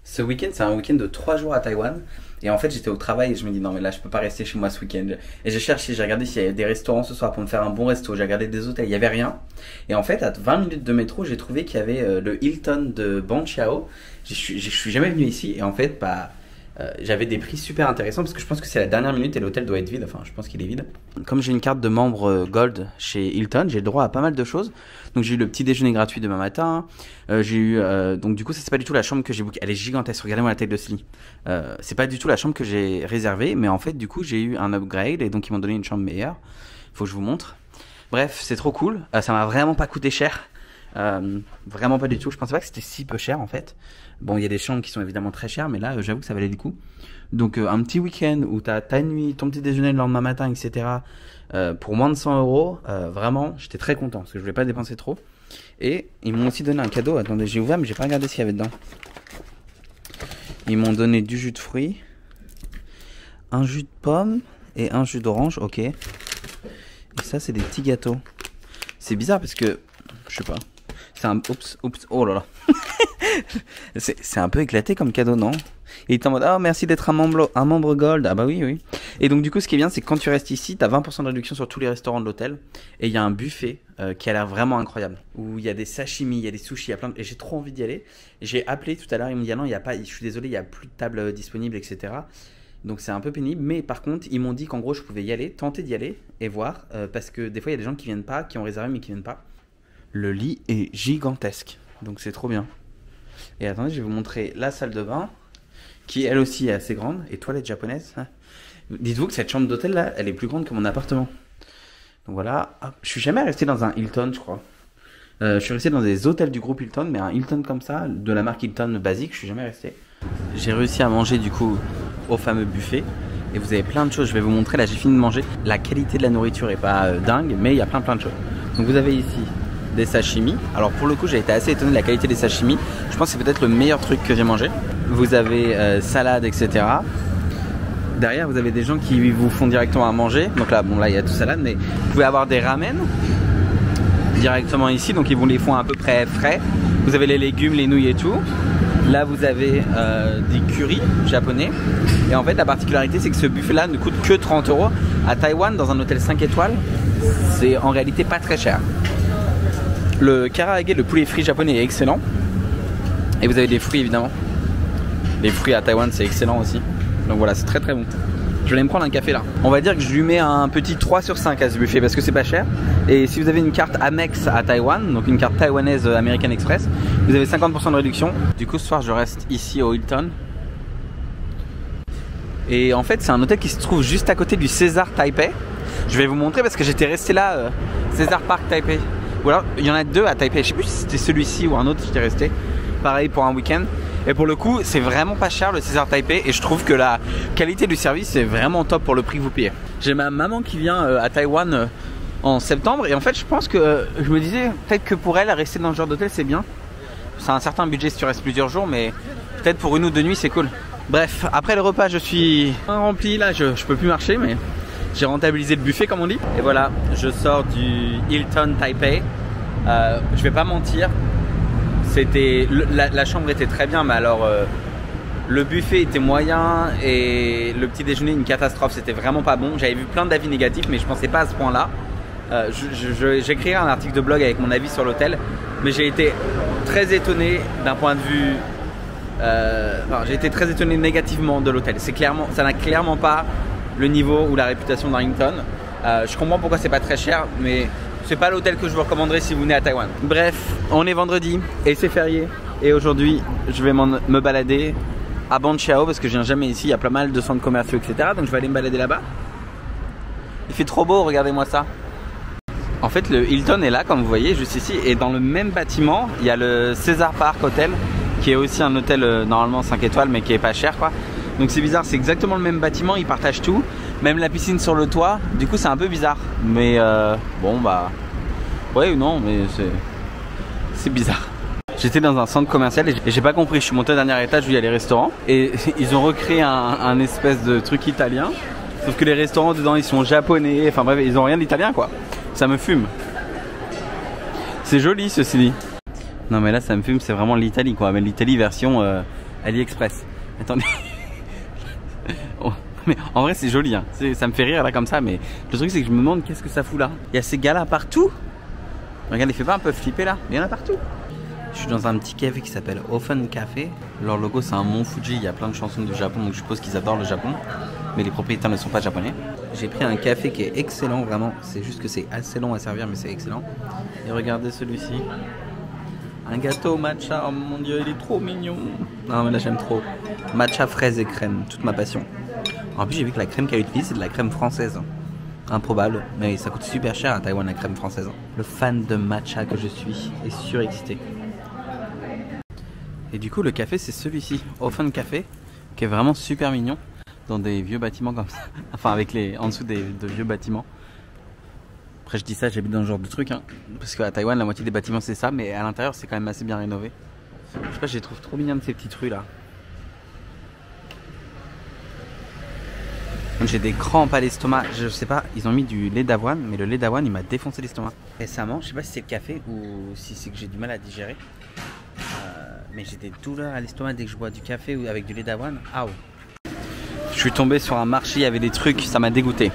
Ce week-end, c'est un week-end de 3 jours à Taïwan. Et en fait, j'étais au travail et je me dis non, mais là, je peux pas rester chez moi ce week-end. Et j'ai cherché, j'ai regardé s'il y avait des restaurants ce soir pour me faire un bon resto. J'ai regardé des hôtels, il y avait rien. Et en fait, à 20 minutes de métro, j'ai trouvé qu'il y avait le Hilton de Bang Chao. Je suis jamais venu ici et en fait, j'avais des prix super intéressants parce que je pense que c'est la dernière minute et l'hôtel doit être vide. Enfin, je pense qu'il est vide. Comme j'ai une carte de membre Gold chez Hilton, j'ai le droit à pas mal de choses. Donc j'ai eu le petit déjeuner gratuit demain matin. J'ai eu donc du coup, ça c'est pas du tout la chambre que j'ai bookée. Elle est gigantesque. Regardez-moi la taille de ce lit. C'est pas du tout la chambre que j'ai réservée, mais en fait du coup j'ai eu un upgrade et donc ils m'ont donné une chambre meilleure. Faut que je vous montre. Bref, c'est trop cool. Ça m'a vraiment pas coûté cher. Vraiment pas du tout. Je pensais pas que c'était si peu cher en fait. Bon, il y a des chambres qui sont évidemment très chères, mais là j'avoue que ça valait le coup. Donc un petit week-end où t'as ta nuit, ton petit déjeuner le lendemain matin, etc. Pour moins de 100 €, vraiment, j'étais très content parce que je voulais pas dépenser trop. Et ils m'ont aussi donné un cadeau. Attendez, j'ai ouvert mais j'ai pas regardé ce qu'il y avait dedans. Ils m'ont donné du jus de fruits, un jus de pomme et un jus d'orange. Ok. Et ça c'est des petits gâteaux. C'est bizarre parce que je sais pas. C'est un oups, oh là là. c'est un peu éclaté comme cadeau, non? Et il est en mode, oh merci d'être un membre Gold. Ah bah oui, oui. Et donc du coup ce qui est bien c'est que quand tu restes ici, t'as 20% de réduction sur tous les restaurants de l'hôtel. Et il y a un buffet qui a l'air vraiment incroyable. Où il y a des sashimi, il y a des sushis, il y a plein de... Et j'ai trop envie d'y aller. J'ai appelé tout à l'heure, ils m'ont dit ah non, il y a pas, je suis désolé, il n'y a plus de table disponible, etc. Donc c'est un peu pénible. Mais par contre, ils m'ont dit qu'en gros je pouvais y aller, tenter d'y aller et voir. Parce que des fois il y a des gens qui viennent pas, qui ont réservé mais qui viennent pas. Le lit est gigantesque. Donc c'est trop bien. Et attendez, je vais vous montrer la salle de bain. Qui elle aussi est assez grande, et toilette japonaise. Dites-vous que cette chambre d'hôtel là, elle est plus grande que mon appartement. Donc voilà, hop. Je suis jamais resté dans un Hilton, je crois. Je suis resté dans des hôtels du groupe Hilton, mais un Hilton comme ça, de la marque Hilton basique, je suis jamais resté. J'ai réussi à manger du coup au fameux buffet, et vous avez plein de choses, je vais vous montrer, là j'ai fini de manger. La qualité de la nourriture est pas dingue, mais il y a plein de choses. Donc vous avez ici des sashimi. Alors pour le coup j'ai été assez étonné de la qualité des sashimi. Je pense que c'est peut-être le meilleur truc que j'ai mangé. Vous avez salade, etc. Derrière vous avez des gens qui vous font directement à manger. Donc là bon là il y a tout salade, mais vous pouvez avoir des ramen directement ici. Donc ils vous les font à peu près frais. Vous avez les légumes, les nouilles et tout. Là vous avez des currys japonais. Et en fait la particularité c'est que ce buffet là ne coûte que 30 €. À Taïwan dans un hôtel 5 étoiles c'est en réalité pas très cher. Le karaage, le poulet frit japonais est excellent. Et vous avez des fruits évidemment. Les fruits à Taïwan c'est excellent aussi. Donc voilà, c'est très très bon. Je vais aller me prendre un café là. On va dire que je lui mets un petit 3 sur 5 à ce buffet parce que c'est pas cher. Et si vous avez une carte Amex à Taïwan, donc une carte taïwanaise American Express, vous avez 50% de réduction. Du coup ce soir je reste ici au Hilton. Et en fait c'est un hôtel qui se trouve juste à côté du César Taipei. Je vais vous montrer parce que j'étais resté là, César Park Taipei. Ou alors il y en a deux à Taipei, je sais plus si c'était celui-ci ou un autre, j'étais resté. Pareil pour un week-end. Et pour le coup c'est vraiment pas cher le César Taipei. Et je trouve que la qualité du service est vraiment top pour le prix que vous payez. J'ai ma maman qui vient à Taïwan en septembre. Et en fait je pense que je me disais peut-être que pour elle rester dans ce genre d'hôtel c'est bien. C'est un certain budget si tu restes plusieurs jours, mais peut-être pour 1 ou 2 nuits c'est cool. Bref, après le repas je suis rempli là, je peux plus marcher mais j'ai rentabilisé le buffet comme on dit. Et voilà, je sors du Hilton Taipei. Je vais pas mentir, c'était la chambre était très bien, mais alors le buffet était moyen et le petit déjeuner une catastrophe. C'était vraiment pas bon. J'avais vu plein d'avis négatifs, mais je pensais pas à ce point-là. J'écrirai un article de blog avec mon avis sur l'hôtel, mais j'ai été très étonné d'un point de vue. J'ai été très étonné négativement de l'hôtel. Ça n'a clairement pas le niveau ou la réputation d'un Hilton. Je comprends pourquoi c'est pas très cher, mais c'est pas l'hôtel que je vous recommanderais si vous venez à Taïwan. Bref, on est vendredi et c'est férié. Et aujourd'hui, je vais me balader à Bang Chao parce que je viens jamais ici. Il y a pas mal de centres commerciaux, etc. Donc je vais aller me balader là-bas. Il fait trop beau, regardez-moi ça. En fait, le Hilton est là, comme vous voyez, juste ici. Et dans le même bâtiment, il y a le César Park Hotel, qui est aussi un hôtel normalement 5 étoiles, mais qui est pas cher, quoi. Donc c'est bizarre, c'est exactement le même bâtiment, ils partagent tout, même la piscine sur le toit. Du coup c'est un peu bizarre, mais bon bah ouais ou non, mais c'est bizarre. J'étais dans un centre commercial et j'ai pas compris, je suis monté au dernier étage où il y a les restaurants et ils ont recréé un espèce de truc italien, sauf que les restaurants dedans ils sont japonais, enfin bref ils ont rien d'italien quoi. Ça me fume. C'est joli ceci dit. Non mais là ça me fume, c'est vraiment l'Italie quoi, mais l'Italie version AliExpress. Attendez. Oh, mais en vrai c'est joli hein. Ça me fait rire là comme ça, mais le truc c'est que je me demande qu'est-ce que ça fout là. Il y a ces gars là partout. Regarde, il fait pas un peu flipper là, mais il y en a partout. Je suis dans un petit café qui s'appelle Ofen Café. Leur logo c'est un mont Fuji, il y a plein de chansons du Japon, donc je suppose qu'ils adorent le Japon. Mais les propriétaires ne sont pas japonais. J'ai pris un café qui est excellent, vraiment. C'est juste que c'est assez long à servir, mais c'est excellent. Et regardez celui-ci. Un gâteau matcha, oh mon dieu, il est trop mignon. Non mais là j'aime trop. Matcha fraise et crème, toute ma passion. En plus j'ai vu que la crème qu'elle utilise c'est de la crème française. Improbable, mais ça coûte super cher à Taïwan la crème française. Le fan de matcha que je suis est surexcité. Et du coup le café c'est celui-ci, Ofen Café, qui est vraiment super mignon. Dans des vieux bâtiments comme ça. Enfin avec en dessous de vieux bâtiments. Après je dis ça, j'habite dans ce genre de truc hein. Parce qu'à Taïwan la moitié des bâtiments c'est ça, mais à l'intérieur c'est quand même assez bien rénové. Je sais pas, je les trouve trop mignonnes ces petites rues là. J'ai des crampes à l'estomac, je sais pas, ils ont mis du lait d'avoine, mais le lait d'avoine il m'a défoncé l'estomac. Récemment, je sais pas si c'est le café ou si c'est que j'ai du mal à digérer. Mais j'ai des douleurs à l'estomac dès que je bois du café ou avec du lait d'avoine. Ah ouais. Je suis tombé sur un marché, il y avait des trucs, ça m'a dégoûté.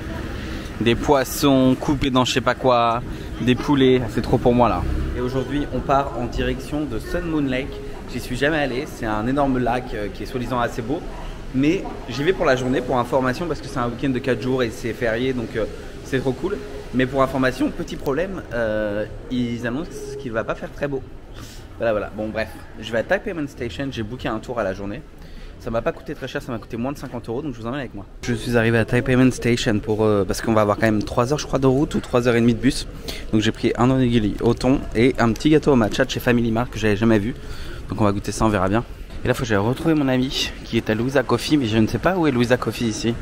Des poissons coupés dans je sais pas quoi, des poulets, c'est trop pour moi là. Et aujourd'hui on part en direction de Sun Moon Lake. J'y suis jamais allé, c'est un énorme lac qui est soi-disant assez beau. Mais j'y vais pour la journée, pour information, parce que c'est un week-end de 4 jours et c'est férié, donc c'est trop cool. Mais pour information, petit problème, ils annoncent qu'il va pas faire très beau. Voilà, bon bref, je vais à Tai Payment Station, j'ai booké un tour à la journée. Ça m'a pas coûté très cher, ça m'a coûté moins de 50 €, donc je vous emmène avec moi. Je suis arrivé à Tai Payment Station parce qu'on va avoir quand même 3 heures je crois de route ou 3h30 de bus. Donc j'ai pris un onigiri au thon et un petit gâteau au matcha de chez Family Mart que j'avais jamais vu. Donc on va goûter ça, on verra bien. Et là faut que j'aille retrouver mon ami qui est à Louisa Coffee, mais je ne sais pas où est Louisa Coffee ici.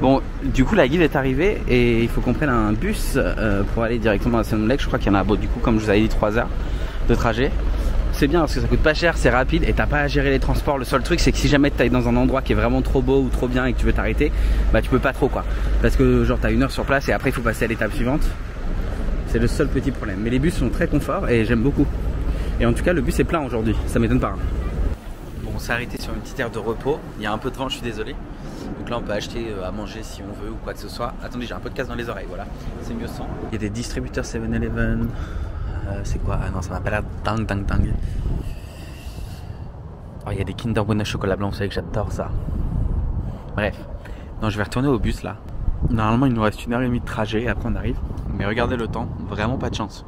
Bon, du coup la guide est arrivée et il faut qu'on prenne un bus pour aller directement à Sun Moon Lake. Je crois qu'il y en a, bon, du coup comme je vous avais dit 3 heures de trajet. C'est bien parce que ça coûte pas cher, c'est rapide et t'as pas à gérer les transports. Le seul truc c'est que si jamais t'ailles dans un endroit qui est vraiment trop beau ou trop bien et que tu veux t'arrêter, bah tu peux pas trop quoi. Parce que genre t'as 1 heure sur place et après il faut passer à l'étape suivante. C'est le seul petit problème. Mais les bus sont très confort et j'aime beaucoup. Et en tout cas le bus est plein aujourd'hui, ça m'étonne pas. Bon, on s'est arrêté sur une petite aire de repos. Il y a un peu de vent, je suis désolé. Donc là on peut acheter à manger si on veut ou quoi que ce soit. Attendez, j'ai un peu de casse dans les oreilles, voilà. C'est mieux sans. Il y a des distributeurs 7-Eleven. C'est quoi? Ah non, ça m'a pas l'air dingue. Oh, il y a des Kinder Bueno chocolat blanc, vous savez que j'adore ça. Bref. Non, je vais retourner au bus là. Normalement, il nous reste 1h30 de trajet, après on arrive. Mais regardez le temps, vraiment pas de chance.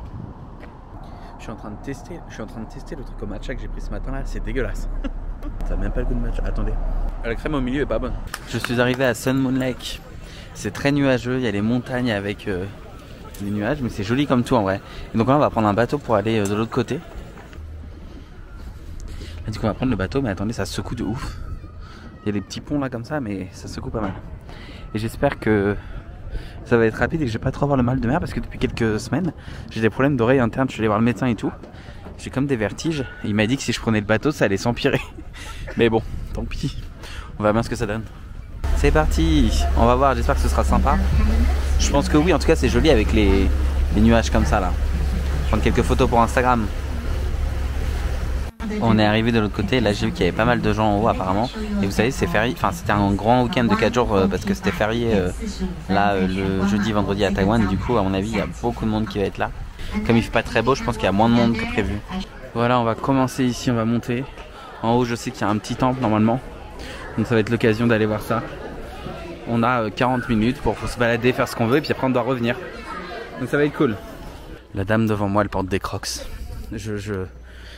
Je suis en train de tester le truc au matcha que j'ai pris ce matin là, c'est dégueulasse. Ça n'a même pas le goût de matcha. Attendez. La crème au milieu est pas bonne. Je suis arrivé à Sun Moon Lake. C'est très nuageux, il y a les montagnes avec les nuages, mais c'est joli comme tout en vrai. Et donc là on va prendre un bateau pour aller de l'autre côté. Là du coup on va prendre le bateau, mais attendez, ça secoue de ouf. Il y a des petits ponts là comme ça, mais ça secoue pas mal. Et j'espère que ça va être rapide et que je vais pas trop avoir le mal de mer, parce que depuis quelques semaines j'ai des problèmes d'oreille interne. Je suis allé voir le médecin et tout. J'ai comme des vertiges. Et il m'a dit que si je prenais le bateau ça allait s'empirer. Mais bon, tant pis. On verra bien ce que ça donne. C'est parti, on va voir, j'espère que ce sera sympa. Je pense que oui, en tout cas c'est joli avec les nuages comme ça là. Je vais prendre quelques photos pour Instagram. On est arrivé de l'autre côté, là j'ai vu qu'il y avait pas mal de gens en haut apparemment. Et vous savez c'est férié, enfin c'était un grand week-end de 4 jours parce que c'était férié là le jeudi, vendredi à Taïwan. Du coup à mon avis il y a beaucoup de monde qui va être là. Comme il fait pas très beau, je pense qu'il y a moins de monde que prévu. Voilà, on va commencer ici, on va monter. En haut je sais qu'il y a un petit temple normalement. Donc ça va être l'occasion d'aller voir ça. On a 40 minutes pour se balader, faire ce qu'on veut et puis après on doit revenir. Donc ça va être cool. La dame devant moi elle porte des crocs.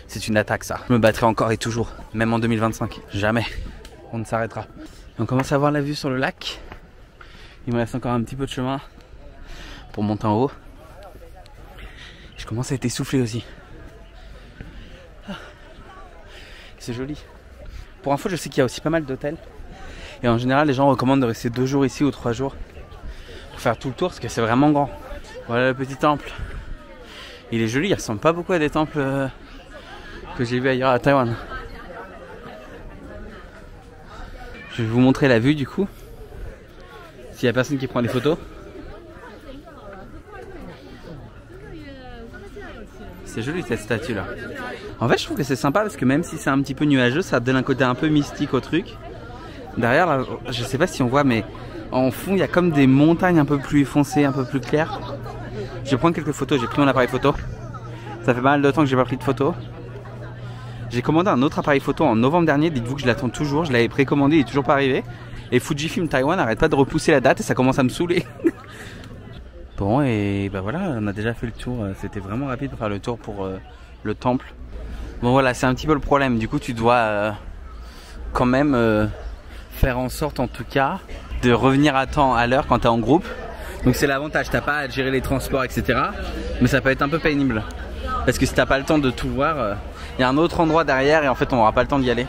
C'est une attaque ça. Je me battrai encore et toujours, même en 2025. Jamais. On ne s'arrêtera. On commence à voir la vue sur le lac. Il me reste encore un petit peu de chemin pour monter en haut. Je commence à être essoufflé aussi. C'est joli. Pour info, je sais qu'il y a aussi pas mal d'hôtels. Et en général, les gens recommandent de rester 2 jours ici ou 3 jours pour faire tout le tour parce que c'est vraiment grand. Voilà le petit temple. Il est joli, il ressemble pas beaucoup à des temples que j'ai vu ailleurs à Taïwan. Je vais vous montrer la vue du coup. S'il y a personne qui prend des photos. C'est joli cette statue là. En fait je trouve que c'est sympa parce que même si c'est un petit peu nuageux, ça donne un côté un peu mystique au truc. Derrière là, je sais pas si on voit mais en fond il y a comme des montagnes un peu plus foncées, un peu plus claires. Je vais prendre quelques photos, j'ai pris mon appareil photo. Ça fait pas mal de temps que j'ai pas pris de photos. J'ai commandé un autre appareil photo en novembre dernier, dites-vous que je l'attends toujours, je l'avais précommandé, il est toujours pas arrivé. Et Fujifilm Taiwan n'arrête pas de repousser la date et ça commence à me saouler. Bon et bah voilà, on a déjà fait le tour, c'était vraiment rapide pour faire le tour pour le temple. Bon voilà, c'est un petit peu le problème, du coup tu dois quand même faire en sorte en tout cas de revenir à temps, à l'heure quand tu es en groupe. Donc c'est l'avantage, t'as pas à gérer les transports etc. Mais ça peut être un peu pénible. Parce que si t'as pas le temps de tout voir, il y a un autre endroit derrière et en fait on aura pas le temps d'y aller.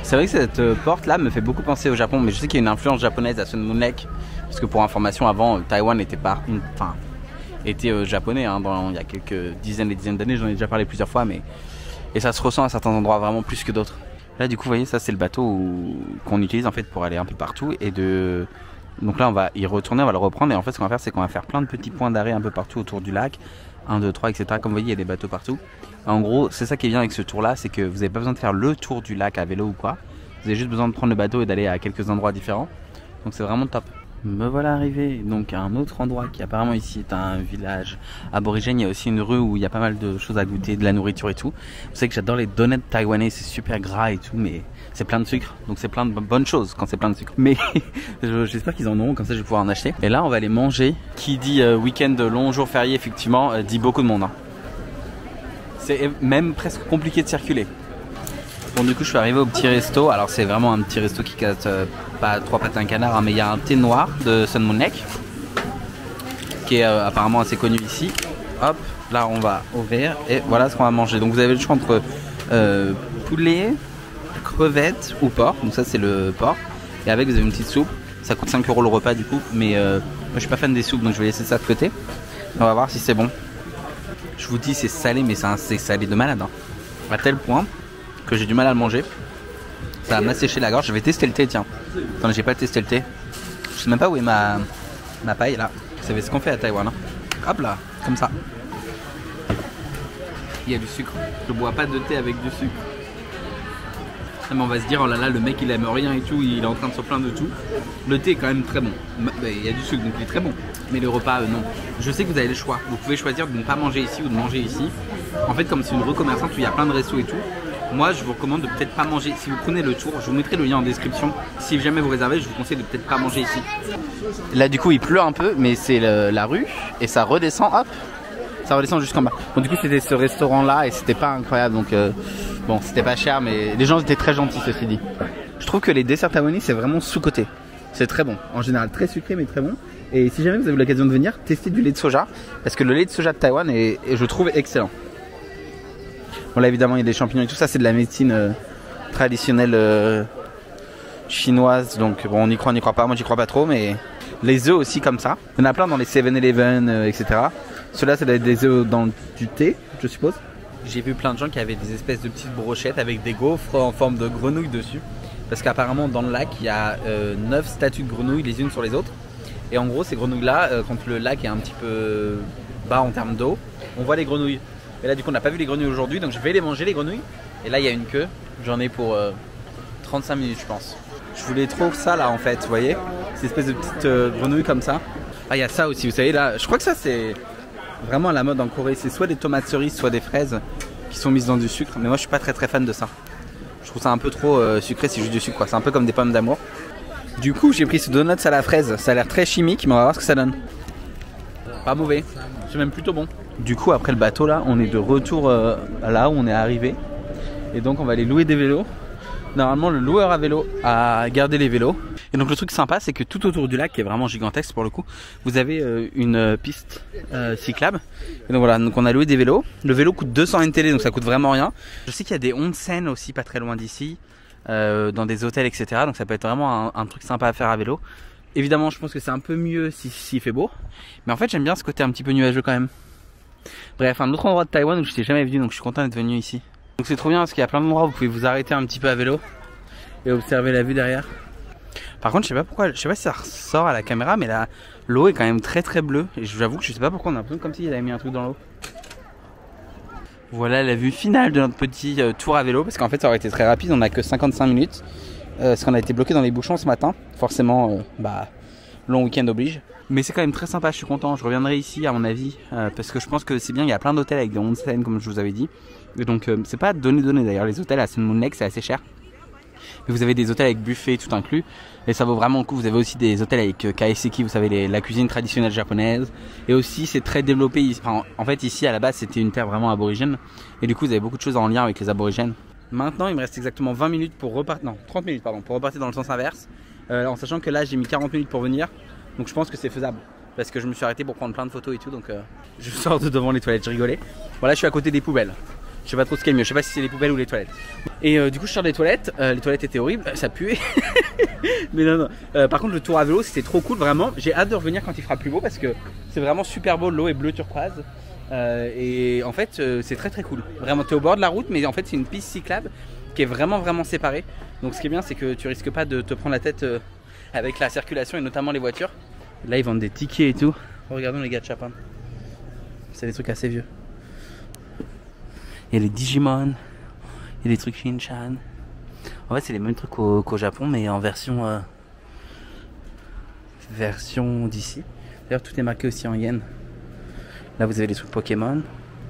C'est vrai que cette porte là me fait beaucoup penser au Japon, mais je sais qu'il y a une influence japonaise à Sun Moon Lake. Parce que pour information, avant Taïwan n'était pas était japonais hein, il y a quelques dizaines et dizaines d'années, j'en ai déjà parlé plusieurs fois, mais et ça se ressent à certains endroits vraiment plus que d'autres. Là du coup vous voyez, ça c'est le bateau qu'on utilise en fait pour aller un peu partout et donc là on va y retourner, on va le reprendre et en fait ce qu'on va faire c'est qu'on va faire plein de petits points d'arrêt un peu partout autour du lac, 1, 2, 3 etc. Comme vous voyez il y a des bateaux partout. En gros c'est ça qui est bien avec ce tour là, c'est que vous n'avez pas besoin de faire le tour du lac à vélo ou quoi. Vous avez juste besoin de prendre le bateau et d'aller à quelques endroits différents. Donc c'est vraiment top. Me voilà arrivé donc à un autre endroit qui apparemment ici est un village aborigène. Il y a aussi une rue où il y a pas mal de choses à goûter, de la nourriture et tout. Vous savez que j'adore les donuts taïwanais, c'est super gras et tout, mais c'est plein de sucre. Donc c'est plein de bonnes choses quand c'est plein de sucre. Mais j'espère qu'ils en auront, comme ça je vais pouvoir en acheter. Et là on va aller manger. Qui dit week-end long jour férié effectivement dit beaucoup de monde. Hein. C'est même presque compliqué de circuler. Bon du coup je suis arrivé au petit resto, alors c'est vraiment un petit resto qui casse pas 3 pattes à un canard hein, mais il y a un thé noir de Sun Moon Lake qui est apparemment assez connu ici. Hop, là on va ouvrir et voilà ce qu'on va manger. Donc vous avez le choix entre poulet, crevettes ou porc, donc ça c'est le porc. Et avec vous avez une petite soupe, ça coûte 5 € le repas du coup, mais moi je suis pas fan des soupes donc je vais laisser ça de côté. On va voir si c'est bon. Je vous dis c'est salé mais c'est salé de malade hein. À tel point que j'ai du mal à le manger. Ça va m'assécher la gorge. Je vais tester le thé, tiens. Attends, j'ai pas testé le thé. Je sais même pas où est ma paille là. Vous savez ce qu'on fait à Taïwan hein. Hop là, comme ça. Il y a du sucre. Je bois pas de thé avec du sucre. Mais on va se dire, oh là là, le mec il aime rien et tout, il est en train de se plaindre de tout. Le thé est quand même très bon. Il y a du sucre donc il est très bon. Mais le repas, non. Je sais que vous avez le choix. Vous pouvez choisir de ne pas manger ici ou de manger ici. En fait, comme c'est une rue commerçante où il y a plein de restos et tout, moi je vous recommande de peut-être pas manger. Si vous prenez le tour, je vous mettrai le lien en description. Si jamais vous réservez, je vous conseille de peut-être pas manger ici. Là du coup il pleut un peu, mais c'est la rue et ça redescend, hop, ça redescend jusqu'en bas. Bon du coup c'était ce restaurant là et c'était pas incroyable donc bon c'était pas cher mais les gens étaient très gentils ceci dit. Je trouve que les desserts taïwanais c'est vraiment sous-coté. C'est très bon, en général très sucré mais très bon. Et si jamais vous avez l'occasion de venir, testez du lait de soja parce que le lait de soja de Taïwan est je trouve excellent. Bon là évidemment il y a des champignons et tout ça, c'est de la médecine traditionnelle chinoise, donc bon on y croit pas, moi j'y crois pas trop, mais les œufs aussi comme ça. Il y en a plein dans les 7-Eleven etc. Ceux-là c'est des œufs dans du thé je suppose. J'ai vu plein de gens qui avaient des espèces de petites brochettes avec des gaufres en forme de grenouille dessus. Parce qu'apparemment dans le lac il y a 9 statues de grenouilles les unes sur les autres. Et en gros ces grenouilles là, quand le lac est un petit peu bas en termes d'eau, on voit les grenouilles. Et là du coup on n'a pas vu les grenouilles aujourd'hui donc je vais les manger les grenouilles. Et là il y a une queue, j'en ai pour 35 minutes je pense. Je voulais trop ça là en fait, vous voyez, ces espèces de petites grenouilles comme ça. Ah il y a ça aussi, vous savez là, je crois que ça c'est vraiment à la mode en Corée. C'est soit des tomates cerises, soit des fraises qui sont mises dans du sucre. Mais moi je suis pas très fan de ça. Je trouve ça un peu trop sucré, c'est juste du sucre quoi. C'est un peu comme des pommes d'amour. Du coup j'ai pris ce donut à la fraise, ça a l'air très chimique mais on va voir ce que ça donne. Pas mauvais, c'est même plutôt bon. Du coup après le bateau là, on est de retour là où on est arrivé. Et donc on va aller louer des vélos. Normalement le loueur à vélo a gardé les vélos. Et donc le truc sympa c'est que tout autour du lac qui est vraiment gigantesque pour le coup, vous avez une piste cyclable. Et donc voilà, donc on a loué des vélos. Le vélo coûte 200 NTD donc ça coûte vraiment rien. Je sais qu'il y a des onsen aussi pas très loin d'ici, dans des hôtels etc. Donc ça peut être vraiment un truc sympa à faire à vélo. Évidemment je pense que c'est un peu mieux s'il fait beau. Mais en fait j'aime bien ce côté un petit peu nuageux quand même. Bref, un autre endroit de Taïwan où je n'étais jamais venu donc je suis content d'être venu ici. Donc c'est trop bien parce qu'il y a plein d'endroits où vous pouvez vous arrêter un petit peu à vélo et observer la vue derrière. Par contre je sais pas pourquoi, je sais pas si ça ressort à la caméra mais là l'eau est quand même très bleue et j'avoue que je sais pas pourquoi on a l'impression comme s'il avait mis un truc dans l'eau. Voilà la vue finale de notre petit tour à vélo, parce qu'en fait ça aurait été très rapide, on n'a que 55 minutes, parce qu'on a été bloqué dans les bouchons ce matin, forcément long week-end oblige. Mais c'est quand même très sympa, je suis content, je reviendrai ici à mon avis, parce que je pense que c'est bien, il y a plein d'hôtels avec des onsen comme je vous avais dit, et donc c'est pas donné d'ailleurs, les hôtels à Sun Moon Lake c'est assez cher. Mais vous avez des hôtels avec buffet tout inclus et ça vaut vraiment le coup. Vous avez aussi des hôtels avec kaiseki, vous savez la cuisine traditionnelle japonaise. Et aussi c'est très développé. Enfin, en fait ici à la base c'était une terre vraiment aborigène. Et du coup vous avez beaucoup de choses en lien avec les aborigènes. Maintenant il me reste exactement 20 minutes pour repartir. Non 30 minutes pardon, pour repartir dans le sens inverse. En sachant que là j'ai mis 40 minutes pour venir. Donc je pense que c'est faisable. Parce que je me suis arrêté pour prendre plein de photos et tout. Donc je sors de devant les toilettes, je rigolais. Voilà, je suis à côté des poubelles. Je sais pas trop ce qui est mieux, je sais pas si c'est les poubelles ou les toilettes. Et du coup je sors des toilettes, les toilettes étaient horribles, ça puait. Mais non. Par contre le tour à vélo c'était trop cool vraiment. J'ai hâte de revenir quand il fera plus beau parce que c'est vraiment super beau, l'eau est bleu turquoise. Et en fait c'est très cool. Vraiment t'es au bord de la route mais en fait c'est une piste cyclable qui est vraiment séparée. Donc ce qui est bien c'est que tu risques pas de te prendre la tête avec la circulation et notamment les voitures. Là ils vendent des tickets et tout. Regardons les gachapon. C'est des trucs assez vieux. Il y a les Digimon, il y a des trucs Shin-Chan. En fait, c'est les mêmes trucs qu'au Japon, mais en version d'ici. D'ailleurs, tout est marqué aussi en yen. Là, vous avez les trucs Pokémon.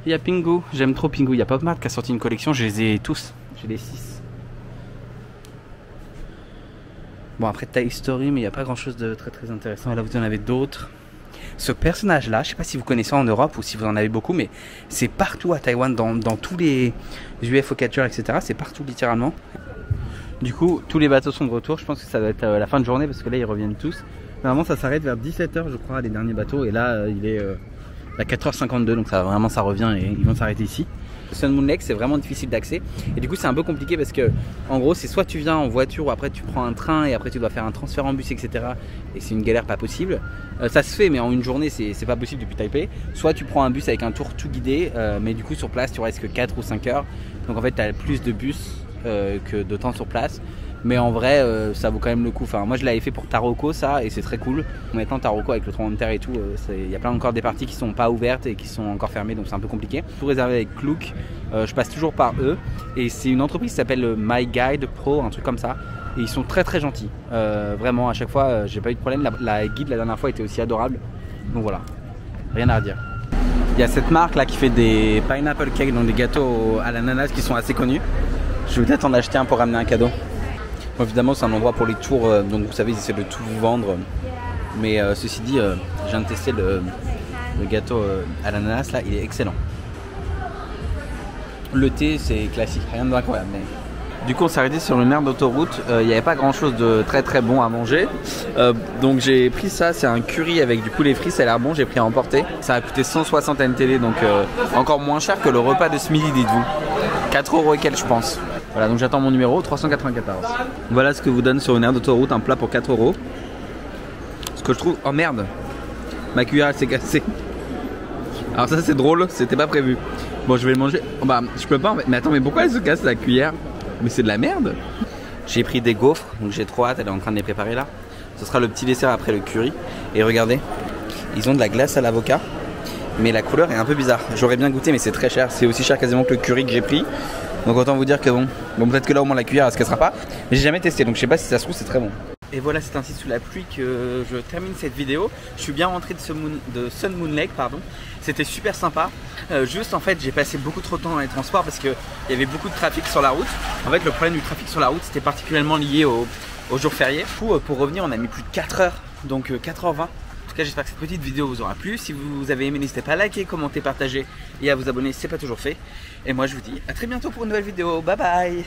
Il y a Pingu, j'aime trop Pingu. Il y a PopMart qui a sorti une collection, je les ai tous. J'ai les 6. Bon, après Toy Story, mais il n'y a pas grand chose de très intéressant. Et là, vous en avez d'autres. Ce personnage là, je sais pas si vous connaissez en Europe ou si vous en avez beaucoup, mais c'est partout à Taïwan, dans tous les UFO catchers, etc. C'est partout littéralement. Du coup, tous les bateaux sont de retour. Je pense que ça va être la fin de journée parce que là ils reviennent tous. Normalement ça s'arrête vers 17 h je crois, les derniers bateaux. Et là il est à 4 h 52, donc ça revient et ils vont s'arrêter ici. Sun Moon Lake c'est vraiment difficile d'accès et du coup c'est un peu compliqué parce que en gros c'est soit tu viens en voiture ou après tu prends un train et après tu dois faire un transfert en bus, etc. et c'est une galère pas possible. Ça se fait mais en une journée c'est pas possible depuis Taipei. Soit tu prends un bus avec un tour tout guidé mais du coup sur place tu restes que 4 ou 5 heures, donc en fait tu as plus de bus que de temps sur place. Mais en vrai ça vaut quand même le coup. Enfin, moi je l'avais fait pour Taroko ça et c'est très cool. Maintenant Taroko avec le tremblement de terre et tout, il y a plein encore des parties qui sont pas ouvertes et qui sont encore fermées, donc c'est un peu compliqué. Tout réservé avec Klook, je passe toujours par eux et c'est une entreprise qui s'appelle My Guide Pro, un truc comme ça. Et ils sont très gentils. Vraiment à chaque fois j'ai pas eu de problème. La guide la dernière fois était aussi adorable. Donc voilà, rien à redire. Il y a cette marque là qui fait des pineapple cakes, donc des gâteaux à l'ananas qui sont assez connus. Je vais peut-être en acheter un pour ramener un cadeau. Bon, évidemment c'est un endroit pour les tours, donc vous savez ils essaient de tout vous vendre. Mais ceci dit, je viens de tester le gâteau à l'ananas là, il est excellent. Le thé c'est classique, rien d'incroyable. Mais... Du coup on s'est arrêté sur une aire d'autoroute, il n'y avait pas grand chose de très bon à manger. Donc j'ai pris ça, c'est un curry avec du poulet frit, ça a l'air bon, j'ai pris à emporter. Ça a coûté 160 NTD, donc encore moins cher que le repas de ce midi, dites-vous. 4 € et quelques je pense. Voilà, donc j'attends mon numéro, 394. Voilà ce que vous donne sur une aire d'autoroute, un plat pour 4 €. Ce que je trouve... Oh merde, ma cuillère elle s'est cassée. Alors ça c'est drôle, c'était pas prévu. Bon je vais le manger. Oh, bah je peux pas, mais attends, mais pourquoi elle se casse la cuillère? Mais c'est de la merde. J'ai pris des gaufres, donc j'ai trop hâte, elle est en train de les préparer là. Ce sera le petit dessert après le curry. Et regardez, ils ont de la glace à l'avocat. Mais la couleur est un peu bizarre. J'aurais bien goûté mais c'est très cher. C'est aussi cher quasiment que le curry que j'ai pris. Donc autant vous dire que bon peut-être que là au moins la cuillère elle se cassera pas. Mais j'ai jamais testé donc je sais pas si ça se trouve c'est très bon. Et voilà, c'est ainsi sous la pluie que je termine cette vidéo. Je suis bien rentré de Sun Moon Lake, pardon. C'était super sympa. Juste en fait j'ai passé beaucoup trop de temps dans les transports parce qu'il y avait beaucoup de trafic sur la route. En fait le problème du trafic sur la route c'était particulièrement lié au jour férié. Du coup pour revenir on a mis plus de 4 heures, donc 4 h 20. En tout cas j'espère que cette petite vidéo vous aura plu. Si vous avez aimé n'hésitez pas à liker, commenter, partager et à vous abonner si ce n'est pas toujours fait. Et moi je vous dis à très bientôt pour une nouvelle vidéo. Bye bye.